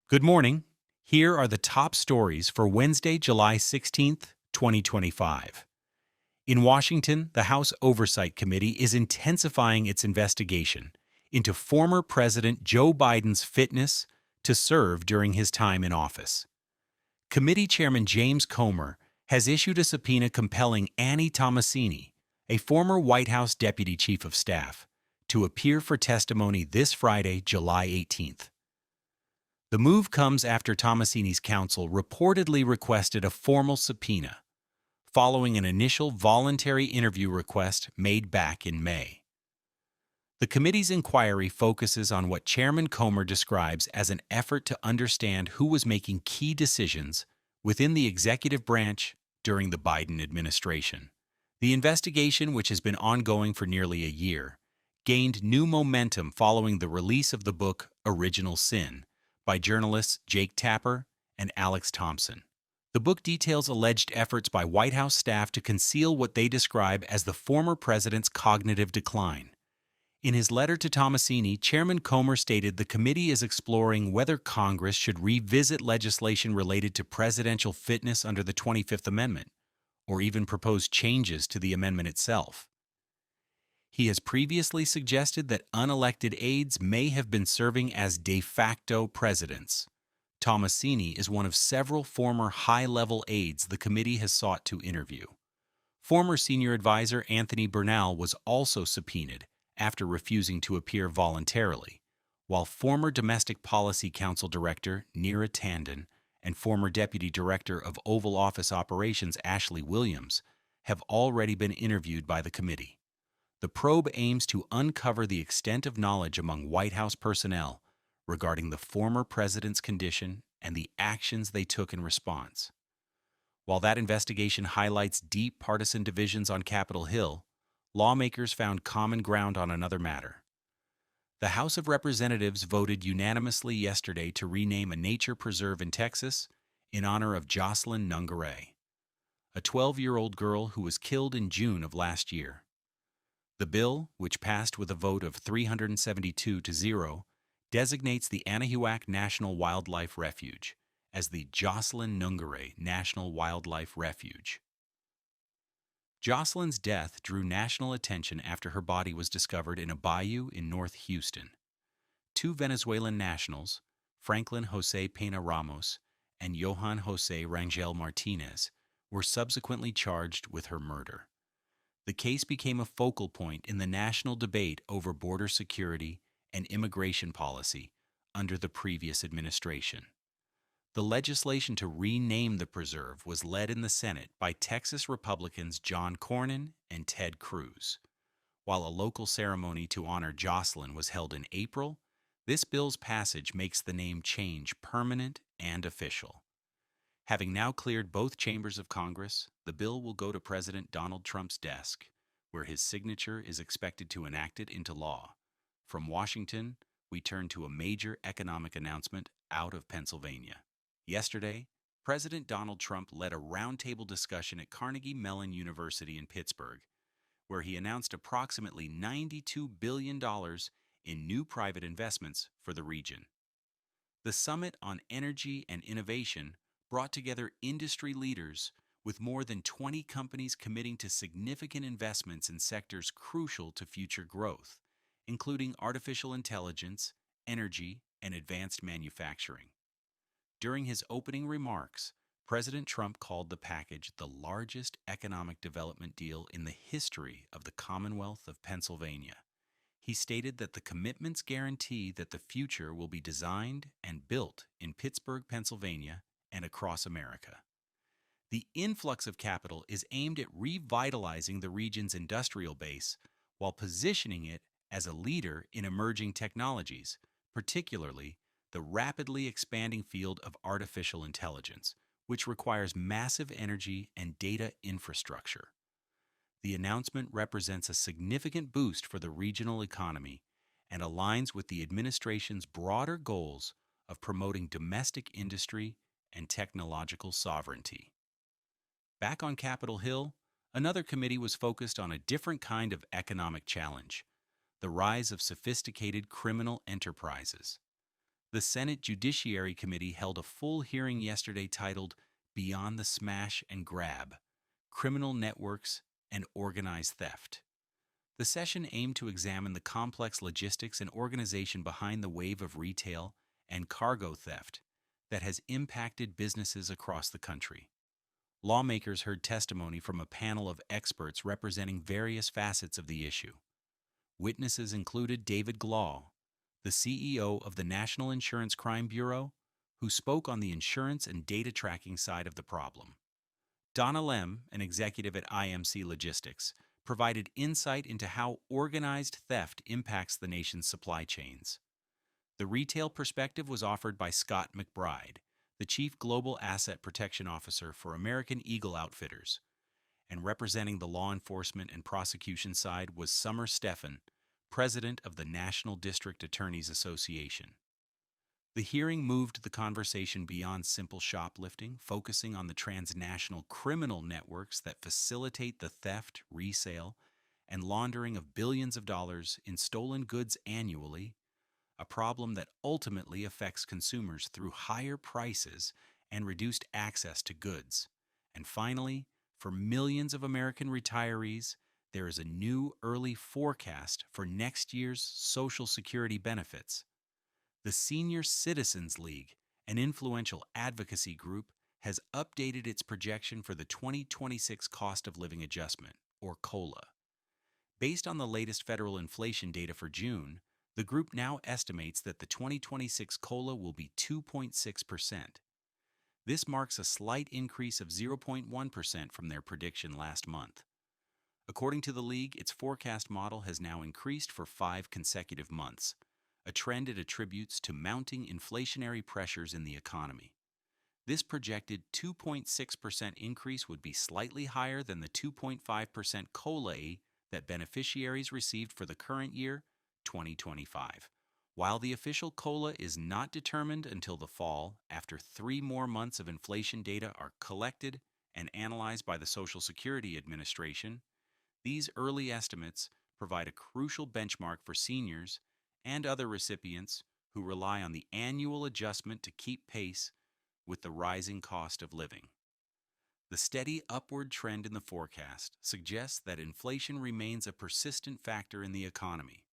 Good morning. Here are the top stories for Wednesday, July 16th, 2025. In Washington, the House Oversight Committee is intensifying its investigation into former President Joe Biden's fitness to serve during his time in office. Committee Chairman James Comer has issued a subpoena compelling Annie Tomasini, a former White House Deputy Chief of Staff, to appear for testimony this Friday, July 18th. The move comes after Tomasini's counsel reportedly requested a formal subpoena, following an initial voluntary interview request made back in May. The committee's inquiry focuses on what Chairman Comer describes as an effort to understand who was making key decisions within the executive branch during the Biden administration. The investigation, which has been ongoing for nearly a year, gained new momentum following the release of the book Original Sin by journalists Jake Tapper and Alex Thompson. The book details alleged efforts by White House staff to conceal what they describe as the former president's cognitive decline. In his letter to Tomasini, Chairman Comer stated the committee is exploring whether Congress should revisit legislation related to presidential fitness under the 25th Amendment, or even propose changes to the amendment itself. He has previously suggested that unelected aides may have been serving as de facto presidents. Tomasini is one of several former high-level aides the committee has sought to interview. Former senior advisor Anthony Bernal was also subpoenaed after refusing to appear voluntarily, while former Domestic Policy Council Director Neera Tanden and former Deputy Director of Oval Office Operations Ashley Williams have already been interviewed by the committee. The probe aims to uncover the extent of knowledge among White House personnel regarding the former president's condition and the actions they took in response. While that investigation highlights deep partisan divisions on Capitol Hill, lawmakers found common ground on another matter. The House of Representatives voted unanimously yesterday to rename a nature preserve in Texas in honor of Jocelyn Nungaray, a 12-year-old girl who was killed in June of last year. The bill, which passed with a vote of 372 to 0, designates the Anahuac National Wildlife Refuge as the Jocelyn Nungaray National Wildlife Refuge. Jocelyn's death drew national attention after her body was discovered in a bayou in North Houston. Two Venezuelan nationals, Franklin Jose Pena Ramos and Johan Jose Rangel Martinez, were subsequently charged with her murder. The case became a focal point in the national debate over border security and immigration policy under the previous administration. The legislation to rename the preserve was led in the Senate by Texas Republicans John Cornyn and Ted Cruz. While a local ceremony to honor Jocelyn was held in April, this bill's passage makes the name change permanent and official. Having now cleared both chambers of Congress, the bill will go to President Donald Trump's desk, where his signature is expected to enact it into law. From Washington, we turn to a major economic announcement out of Pennsylvania. Yesterday, President Donald Trump led a roundtable discussion at Carnegie Mellon University in Pittsburgh, where he announced approximately $92 billion in new private investments for the region. The Summit on Energy and Innovation brought together industry leaders with more than 20 companies committing to significant investments in sectors crucial to future growth, including artificial intelligence, energy, and advanced manufacturing. During his opening remarks, President Trump called the package the largest economic development deal in the history of the Commonwealth of Pennsylvania. He stated that the commitments guarantee that the future will be designed and built in Pittsburgh, Pennsylvania, and across America. The influx of capital is aimed at revitalizing the region's industrial base while positioning it as a leader in emerging technologies, particularly the rapidly expanding field of artificial intelligence, which requires massive energy and data infrastructure. The announcement represents a significant boost for the regional economy and aligns with the administration's broader goals of promoting domestic industry and technological sovereignty. Back on Capitol Hill, another committee was focused on a different kind of economic challenge: the rise of sophisticated criminal enterprises. The Senate Judiciary Committee held a full hearing yesterday titled Beyond the Smash and Grab: Criminal Networks and Organized Theft. The session aimed to examine the complex logistics and organization behind the wave of retail and cargo theft that has impacted businesses across the country. Lawmakers heard testimony from a panel of experts representing various facets of the issue. Witnesses included David Glaw, the CEO of the National Insurance Crime Bureau, who spoke on the insurance and data tracking side of the problem. Donna Lem, an executive at IMC Logistics, provided insight into how organized theft impacts the nation's supply chains. The retail perspective was offered by Scott McBride, the Chief Global Asset Protection Officer for American Eagle Outfitters, and representing the law enforcement and prosecution side was Summer Steffen, President of the National District Attorneys Association. The hearing moved the conversation beyond simple shoplifting, focusing on the transnational criminal networks that facilitate the theft, resale, and laundering of billions of dollars in stolen goods annually, a problem that ultimately affects consumers through higher prices and reduced access to goods. And finally, for millions of American retirees, there is a new early forecast for next year's Social Security benefits. The Senior Citizens League, an influential advocacy group, has updated its projection for the 2026 Cost of Living Adjustment, or COLA. Based on the latest federal inflation data for June, the group now estimates that the 2026 COLA will be 2.6%. This marks a slight increase of 0.1% from their prediction last month. According to the League, its forecast model has now increased for 5 consecutive months, a trend it attributes to mounting inflationary pressures in the economy. This projected 2.6% increase would be slightly higher than the 2.5% COLA that beneficiaries received for the current year, 2025. While the official COLA is not determined until the fall, after 3 more months of inflation data are collected and analyzed by the Social Security Administration, these early estimates provide a crucial benchmark for seniors and other recipients who rely on the annual adjustment to keep pace with the rising cost of living. The steady upward trend in the forecast suggests that inflation remains a persistent factor in the economy,